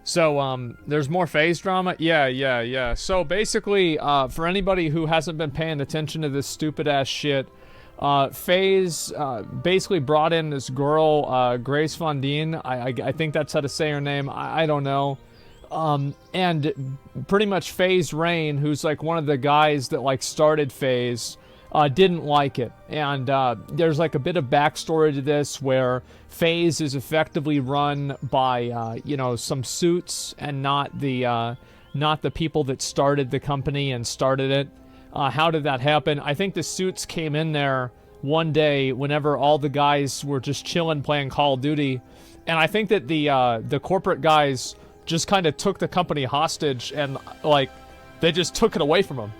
So, there's more FaZe drama? Yeah. So, basically, for anybody who hasn't been paying attention to this stupid-ass shit, FaZe, basically brought in this girl, Grace Von I think that's how to say her name. I don't know. And pretty much FaZe Rain, who's, like, one of the guys that, like, started FaZe, didn't like it. And there's like a bit of backstory to this where FaZe is effectively run by, you know, some suits and not the people that started the company and started it. How did that happen? I think the suits came in there one day whenever all the guys were just chilling playing Call of Duty. And I think that the corporate guys just kind of took the company hostage and, like, they just took it away from them.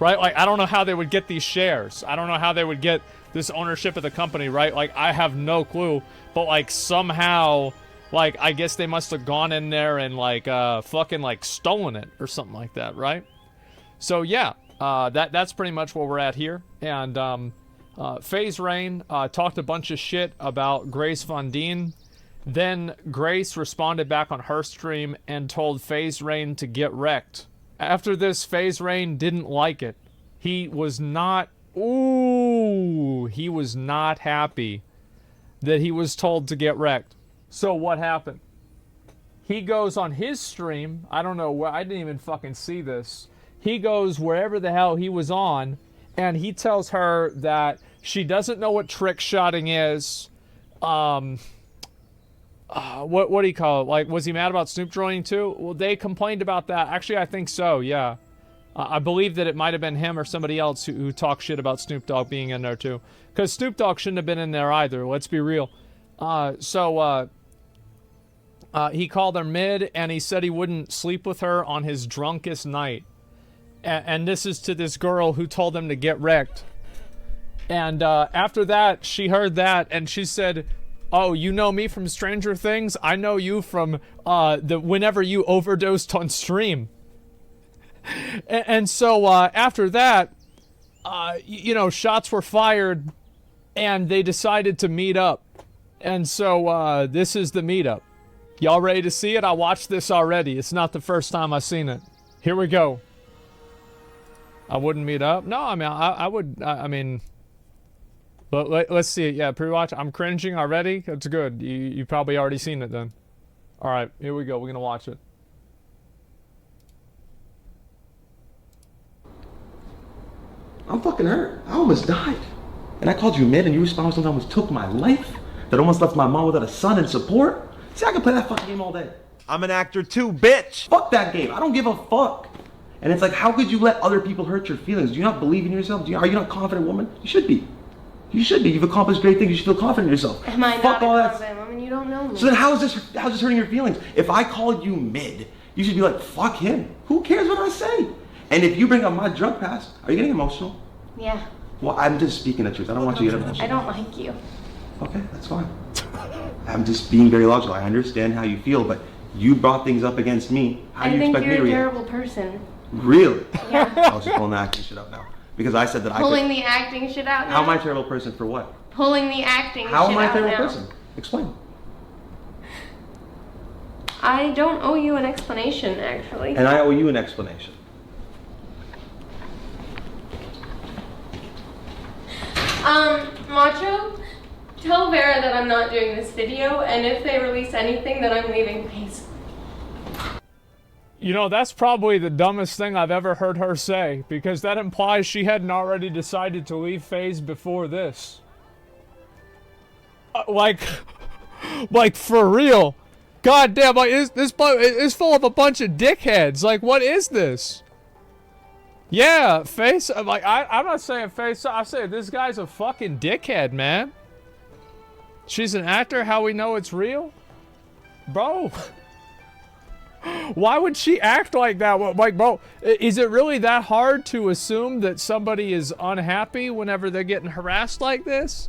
Right? Like, I don't know how they would get these shares. I don't know how they would get this ownership of the company, right? Like, I have no clue. But, like, somehow, like, I guess they must have gone in there and, like, fucking, like, stolen it or something like that, right? So, yeah, that's pretty much where we're at here. And, FaZe Rain talked a bunch of shit about Grace Von Dien. Then Grace responded back on her stream and told FaZe Rain to get wrecked. After this, FaZe Rain didn't like it. He was not... Ooh, he was not happy that he was told to get wrecked. So what happened? He goes on his stream. I don't know where... I didn't even fucking see this. He goes wherever the hell he was on, and he tells her that she doesn't know what trick shotting is. What do you call it? Like, was he mad about Snoop joining too? Well, they complained about that. Actually, I think so, yeah. I believe that it might have been him or somebody else who talked shit about Snoop Dogg being in there too. Because Snoop Dogg shouldn't have been in there either, let's be real. He called her mid, and he said he wouldn't sleep with her on his drunkest night. And this is to this girl who told him to get wrecked. And after that, she heard that, and she said... Oh, you know me from Stranger Things? I know you from whenever you overdosed on stream. And so after that, you know, shots were fired and they decided to meet up. And so this is the meetup. Y'all ready to see it? I watched this already. It's not the first time I've seen it. Here we go. I wouldn't meet up? No, I mean, I would, I mean... But let's see it. Yeah, pre-watch. I'm cringing already. That's good. You've probably already seen it then. All right, here we go. We're going to watch it. I'm fucking hurt. I almost died. And I called you mid and you responded with something that almost took my life. That almost left my mom without a son and support. See, I can play that fucking game all day. I'm an actor too, bitch. Fuck that game. I don't give a fuck. And it's like, how could you let other people hurt your feelings? Do you not believe in yourself? Are you not a confident woman? You should be. You should be. You've accomplished great things. You should feel confident in yourself. Am I Fuck not all a that. confident woman? You don't know me. So then how's this hurting your feelings? If I call you mid, you should be like, fuck him. Who cares what I say? And if you bring up my drug past, are you getting emotional? Yeah. Well, I'm just speaking the truth. I don't want you to get emotional. I don't like you. Okay, that's fine. I'm just being very logical. I understand how you feel, but you brought things up against me. How do you expect me to react? I think you're a terrible person. Really? Yeah. I was just pulling the acting shit out now. Because I said that Pulling the acting shit out now? How am I a terrible person for what? Pulling the acting shit How out now. am I a terrible person? Explain. I don't owe you an explanation, actually. And I owe you an explanation. Macho, tell Vera that I'm not doing this video, and if they release anything, that I'm leaving, please. You know, that's probably the dumbest thing I've ever heard her say, because that implies she hadn't already decided to leave FaZe before this. Like for real. God damn, like, this is full of a bunch of dickheads. Like, what is this? Yeah, FaZe, like, I'm not saying FaZe, I say this guy's a fucking dickhead, man. She's an actor, how we know it's real? Bro. Why would she act like that? Like, bro, is it really that hard to assume that somebody is unhappy whenever they're getting harassed like this?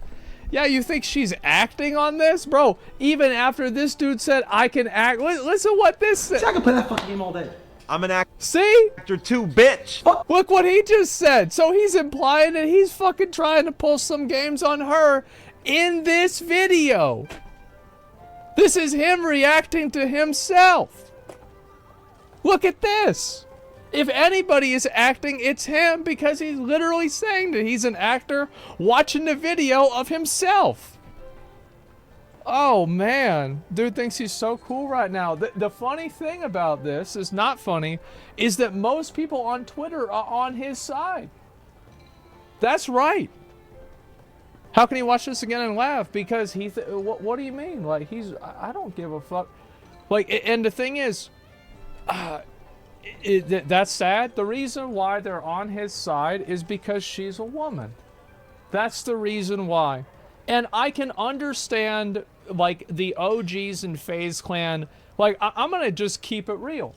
Yeah, you think she's acting on this? Bro, even after this dude said, I can act, listen what this said. See, I can play that fucking game all day. I'm an actor. See? Actor too, bitch. Fuck. Look what he just said. So he's implying that he's fucking trying to pull some games on her in this video. This is him reacting to himself. Look at this. If anybody is acting, it's him, because he's literally saying that he's an actor watching the video of himself. Oh man, dude thinks he's so cool right now. The funny thing about this is not funny, is that most people on Twitter are on his side. That's right. How can he watch this again and laugh? Because what do you mean? Like, I don't give a fuck. Like, and the thing is, that's sad. The reason why they're on his side is because she's a woman. That's the reason why. And I can understand, like, the OGs in FaZe Clan. Like, I'm gonna just keep it real.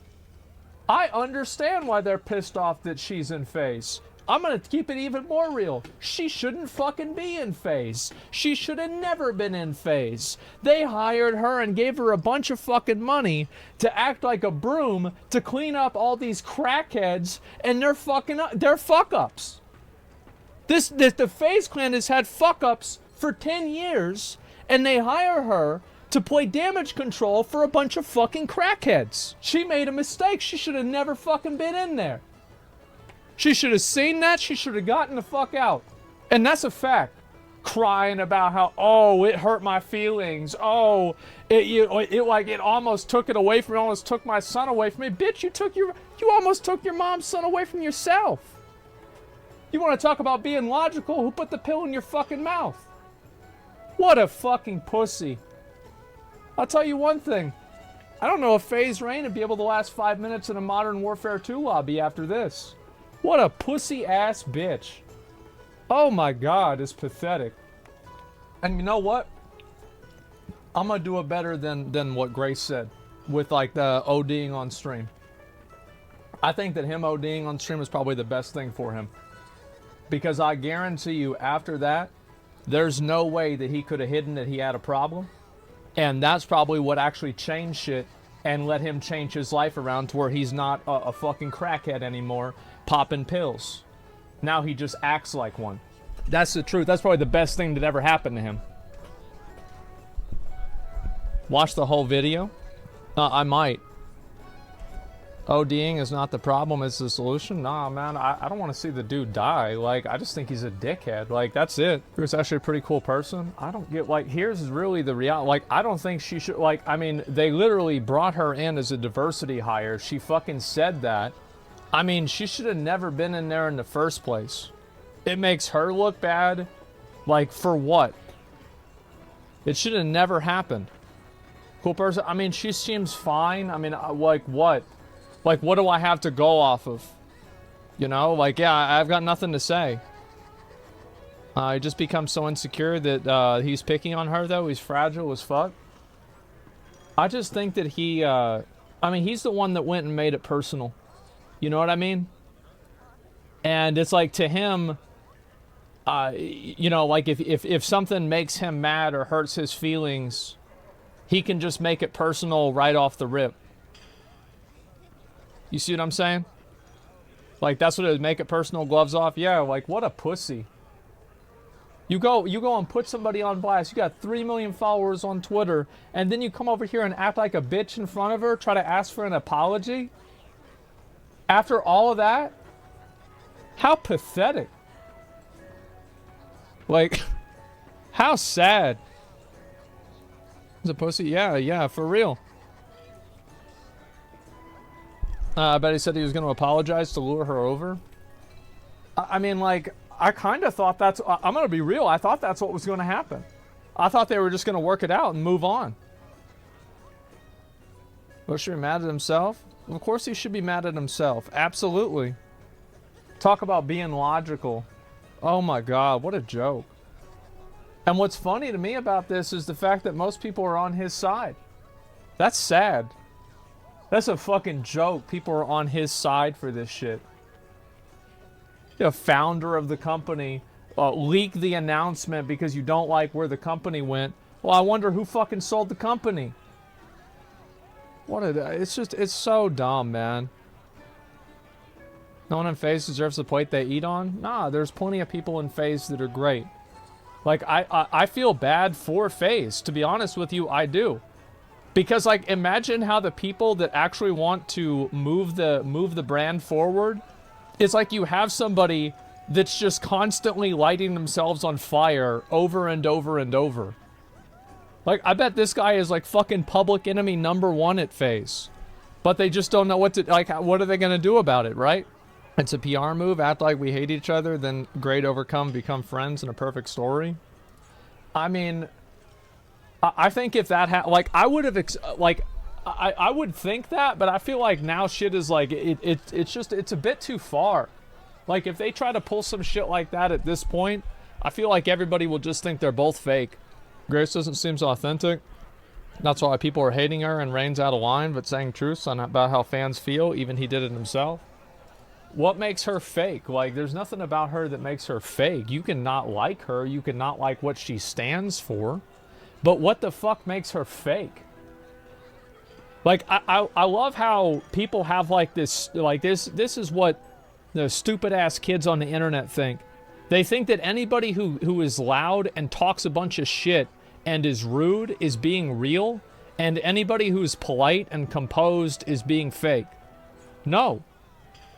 I understand why they're pissed off that she's in FaZe. I'm gonna keep it even more real. She shouldn't fucking be in FaZe. She should have never been in FaZe. They hired her and gave her a bunch of fucking money to act like a broom to clean up all these crackheads, and they're fuck-ups. The FaZe Clan has had fuck-ups for 10 years, and they hire her to play damage control for a bunch of fucking crackheads. She made a mistake. She should have never fucking been in there. She should have seen that. She should have gotten the fuck out. And that's a fact. Crying about how, oh, it hurt my feelings. Oh, it almost took it away from me. Almost took my son away from me. Bitch, you almost took your mom's son away from yourself. You want to talk about being logical? Who put the pill in your fucking mouth? What a fucking pussy. I'll tell you one thing. I don't know if FaZe Rain would be able to last 5 minutes in a Modern Warfare 2 lobby after this. What a pussy-ass bitch. Oh my god, it's pathetic. And you know what? I'm gonna do it better than what Grace said with, like, the ODing on stream. I think that him ODing on stream is probably the best thing for him. Because I guarantee you, after that, there's no way that he could have hidden that he had a problem. And that's probably what actually changed shit and let him change his life around to where he's not a fucking crackhead anymore, popping pills. Now he just acts like one. That's the truth. That's probably the best thing that ever happened to him. Watch the whole video? I might. ODing is not the problem, it's the solution? Nah, man, I don't want to see the dude die. Like, I just think he's a dickhead. Like, that's it. He was actually a pretty cool person. I don't get, like, here's really the reality. Like, I don't think she should, like, I mean, they literally brought her in as a diversity hire. She fucking said that. I mean, she should have never been in there in the first place. It makes her look bad. Like, for what? It should have never happened. Cool person. I mean, she seems fine. I mean, like, what? Like, what do I have to go off of? You know? Like, yeah, I've got nothing to say. He just becomes so insecure that he's picking on her, though. He's fragile as fuck. I just think that he... I mean, he's the one that went and made it personal. You know what I mean? And it's like, to him... you know, like, if something makes him mad or hurts his feelings, he can just make it personal right off the rip. You see what I'm saying? Like, that's what it is. Make it personal, gloves off. Yeah, like, what a pussy. You go and put somebody on blast. You got 3 million followers on Twitter, and then you come over here and act like a bitch in front of her, try to ask for an apology? After all of that? How pathetic. Like, how sad. Is a pussy? Yeah, for real. I bet he said he was going to apologize to lure her over. I mean, like, I kind of thought that's... I'm going to be real. I thought that's what was going to happen. I thought they were just going to work it out and move on. Was she mad at himself? Of course he should be mad at himself. Absolutely. Talk about being logical. Oh my god, what a joke. And what's funny to me about this is the fact that most people are on his side. That's sad. That's a fucking joke. People are on his side for this shit. The founder of the company leaked the announcement because you don't like where the company went. Well, I wonder who fucking sold the company. It's so dumb, man. No one in FaZe deserves the plate they eat on? Nah, there's plenty of people in FaZe that are great. Like, I feel bad for FaZe. To be honest with you, I do. Because, like, imagine how the people that actually want to move the brand forward, it's like you have somebody that's just constantly lighting themselves on fire over and over and over. Like, I bet this guy is, like, fucking public enemy #1 at FaZe. But they just don't know what to, like, what are they gonna do about it, right? It's a PR move, act like we hate each other, then grade overcome, become friends in a perfect story. I mean, I think if that like, I would have, I would think that, but I feel like now shit is like, it's just, it's a bit too far. Like, if they try to pull some shit like that at this point, I feel like everybody will just think they're both fake. Grace doesn't seem authentic. That's why people are hating her, and Rain's out of line, but saying truths about how fans feel. Even he did it himself. What makes her fake? Like, there's nothing about her that makes her fake. You can not like her. You can not like what she stands for. But what the fuck makes her fake? Like, I love how people have, like, this, like, this is what the stupid-ass kids on the internet think. They think that anybody who is loud and talks a bunch of shit and is rude is being real, and anybody who's polite and composed is being fake. No.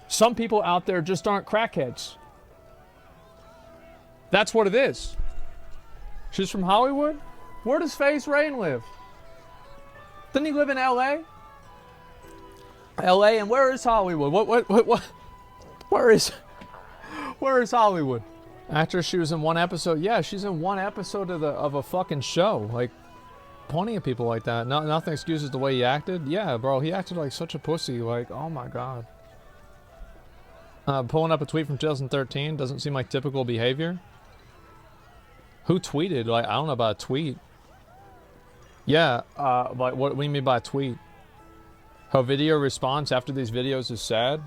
Some people out there just aren't crackheads. That's what it is. She's from Hollywood? Where does FaZe Rain live? Doesn't he live in LA? LA, and where is Hollywood? What? Where is Hollywood? After she was in one episode, yeah, she's in one episode of a fucking show. Like, plenty of people like that. Nothing excuses the way he acted. Yeah, bro, he acted like such a pussy. Like, oh my god. Pulling up a tweet from 2013 doesn't seem like typical behavior. Who tweeted? Like, I don't know about a tweet. Yeah, like, what do you mean by a tweet? Her video response after these videos is sad.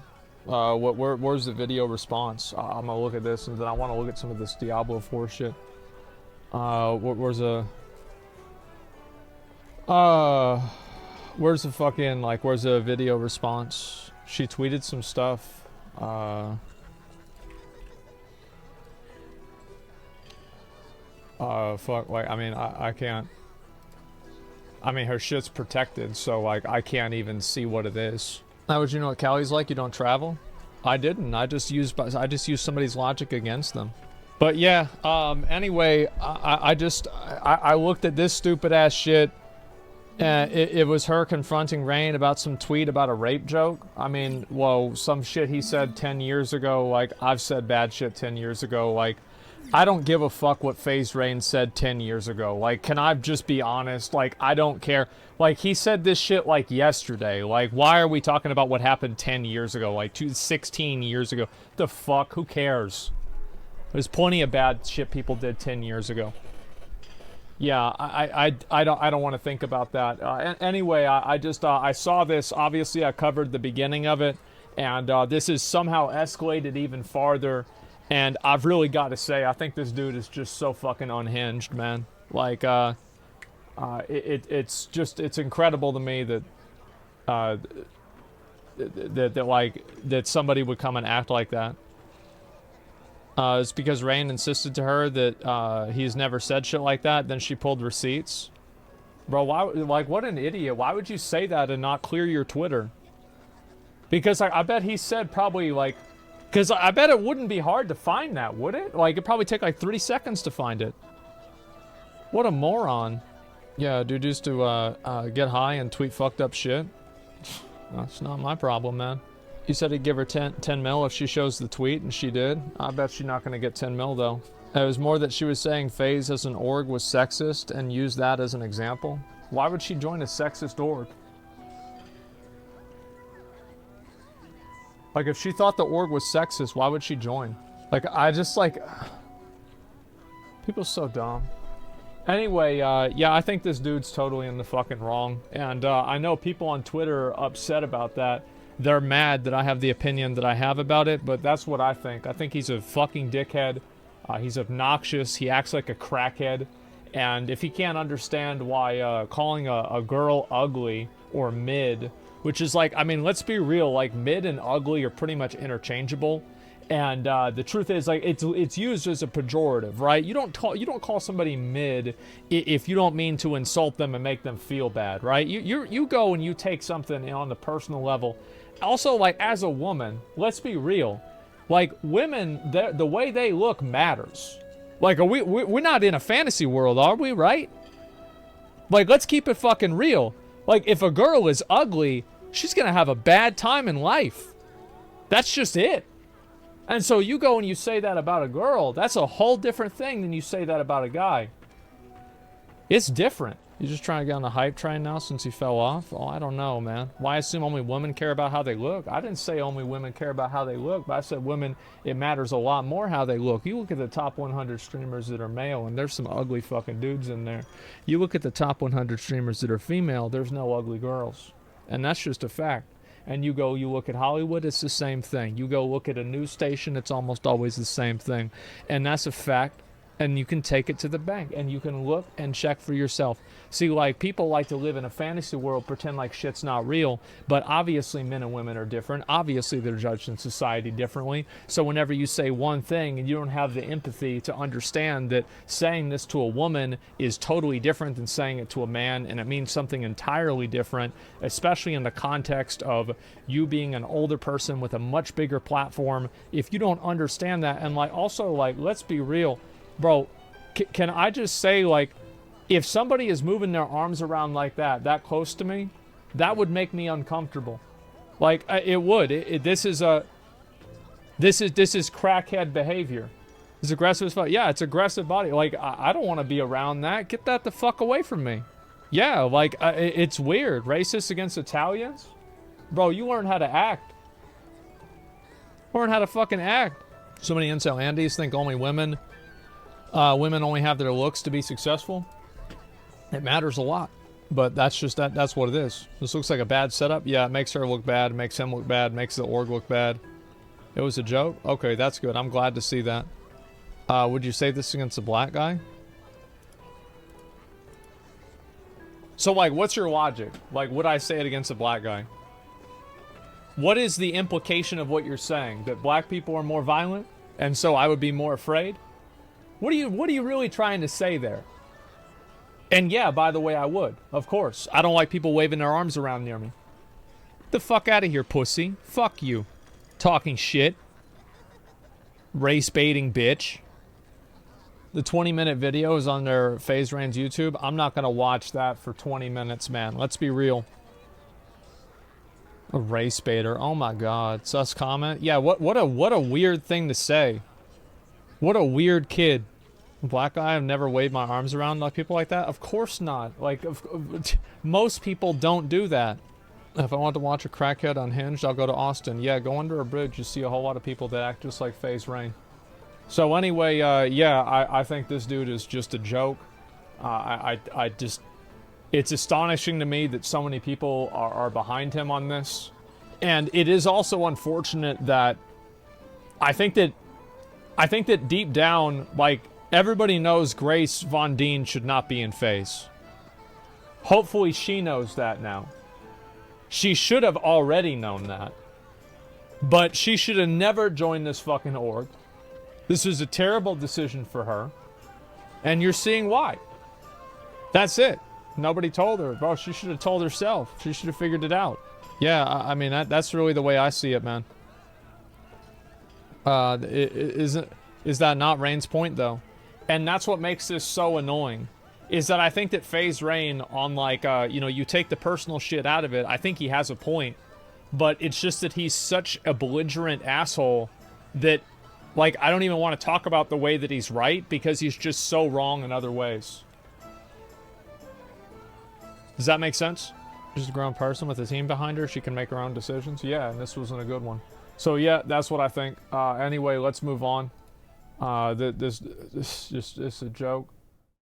Where's the video response? I'm gonna look at this, and then I want to look at some of this Diablo 4 shit. Where's the fucking, like, where's the video response? She tweeted some stuff. Fuck, like, I mean, I can't. I mean, her shit's protected, so, like, I can't even see what it is. How would you know what Cali's like? You don't travel? I didn't. I just used somebody's logic against them. But yeah, anyway, I looked at this stupid ass shit, and it was her confronting Rain about some tweet about a rape joke. I mean, whoa, some shit he said 10 years ago. Like, I've said bad shit 10 years ago. Like, I don't give a fuck what FaZe Rain said 10 years ago. Like, can I just be honest? Like, I don't care. Like, he said this shit, like, yesterday. Like, why are we talking about what happened 10 years ago? Like, 16 years ago? The fuck? Who cares? There's plenty of bad shit people did 10 years ago. Yeah, I don't want to think about that. Anyway, I saw this. Obviously, I covered the beginning of it. And this is somehow escalated even farther. And I've really got to say, I think this dude is just so fucking unhinged, man. Like, it's incredible to me that somebody would come and act like that. It's because Rain insisted to her that he's never said shit like that. Then she pulled receipts. Bro, why? Like, what an idiot! Why would you say that and not clear your Twitter? Because I bet he said probably like. Because I bet it wouldn't be hard to find that, would it? Like, it'd probably take like 30 seconds to find it. What a moron. Yeah, dude used to get high and tweet fucked up shit. That's not my problem, man. You said he'd give her 10 mil if she shows the tweet, and she did. I bet she's not going to get 10 mil, though. It was more that she was saying FaZe as an org was sexist and used that as an example. Why would she join a sexist org? Like, if she thought the org was sexist, why would she join? Like, I just, like... People are so dumb. Anyway, yeah, I think this dude's totally in the fucking wrong. And I know people on Twitter are upset about that. They're mad that I have the opinion that I have about it, but that's what I think. I think he's a fucking dickhead. He's obnoxious. He acts like a crackhead. And if he can't understand why calling a girl ugly or mid... Which is like, I mean, let's be real, like, mid and ugly are pretty much interchangeable. And the truth is, like, it's used as a pejorative, right? You don't call somebody mid if you don't mean to insult them and make them feel bad, right? You go and you take something on the personal level. Also, like, as a woman, let's be real. Like, women, the way they look matters. Like, we're not in a fantasy world, are we, right? Like, let's keep it fucking real. Like, if a girl is ugly, she's gonna have a bad time in life. That's just it. And so you go and you say that about a girl, that's a whole different thing than you say that about a guy. It's different. You're just trying to get on the hype train now since he fell off? Oh, I don't know, man. Why assume only women care about how they look? I didn't say only women care about how they look, but I said women, it matters a lot more how they look. You look at the top 100 streamers that are male, and there's some ugly fucking dudes in there. You look at the top 100 streamers that are female, there's no ugly girls. And that's just a fact. And you look at Hollywood, it's the same thing. You go look at a news station, it's almost always the same thing. And that's a fact. And you can take it to the bank. And you can look and check for yourself. See, like, people like to live in a fantasy world, pretend like shit's not real. But obviously men and women are different. Obviously they're judged in society differently. So whenever you say one thing and you don't have the empathy to understand that saying this to a woman is totally different than saying it to a man, and it means something entirely different, especially in the context of you being an older person with a much bigger platform. If you don't understand that, and like, also, like, let's be real, bro, can I just say, like, if somebody is moving their arms around like that close to me, that would make me uncomfortable. Like, it would. This is crackhead behavior. It's aggressive as fuck. Yeah, it's aggressive body. Like, I don't want to be around that. Get that the fuck away from me. Yeah, like, it's weird. Racist against Italians? Bro, you learn how to act. Learn how to fucking act. So many incel Andes think only women only have their looks to be successful. It matters a lot, but that's what it is. This looks like a bad setup. Yeah, it makes her look bad, makes him look bad, makes the org look bad. It was a joke? Okay, that's good. I'm glad to see that. Would you say this against a black guy? So, like, what's your logic? Like, would I say it against a black guy? What is the implication of what you're saying? That black people are more violent, and so I would be more afraid? What are you really trying to say there? And yeah, by the way, I would. Of course. I don't like people waving their arms around near me. Get the fuck out of here, pussy. Fuck you. Talking shit. Race baiting bitch. The 20-minute video is on their FaZe Rain's YouTube. I'm not gonna watch that for 20 minutes, man. Let's be real. A race baiter. Oh my god. Sus comment. Yeah, what a weird thing to say. What a weird kid. Black guy, I've never waved my arms around like people like that. Of course not. Like, most people don't do that. If I want to watch a crackhead unhinged, I'll go to Austin. Yeah, go under a bridge. You see a whole lot of people that act just like FaZe Rain. So anyway, yeah, I think this dude is just a joke. I just... It's astonishing to me that so many people are behind him on this. And it is also unfortunate that... I think that deep down, like... Everybody knows Grace Von Dien should not be in FaZe. Hopefully she knows that now. She should have already known that. But she should have never joined this fucking org. This was a terrible decision for her. And you're seeing why. That's it. Nobody told her. Bro, she should have told herself. She should have figured it out. Yeah, I mean, that's really the way I see it, man. Is that not Rain's point, though? And that's what makes this so annoying, is that I think that FaZe Rain, on, like, you know, you take the personal shit out of it, I think he has a point, but it's just that he's such a belligerent asshole that, like, I don't even want to talk about the way that he's right, because he's just so wrong in other ways. Does that make sense? She's a grown person with a team behind her, she can make her own decisions. Yeah, and this wasn't a good one. So yeah, that's what I think. Anyway, let's move on. This is a joke.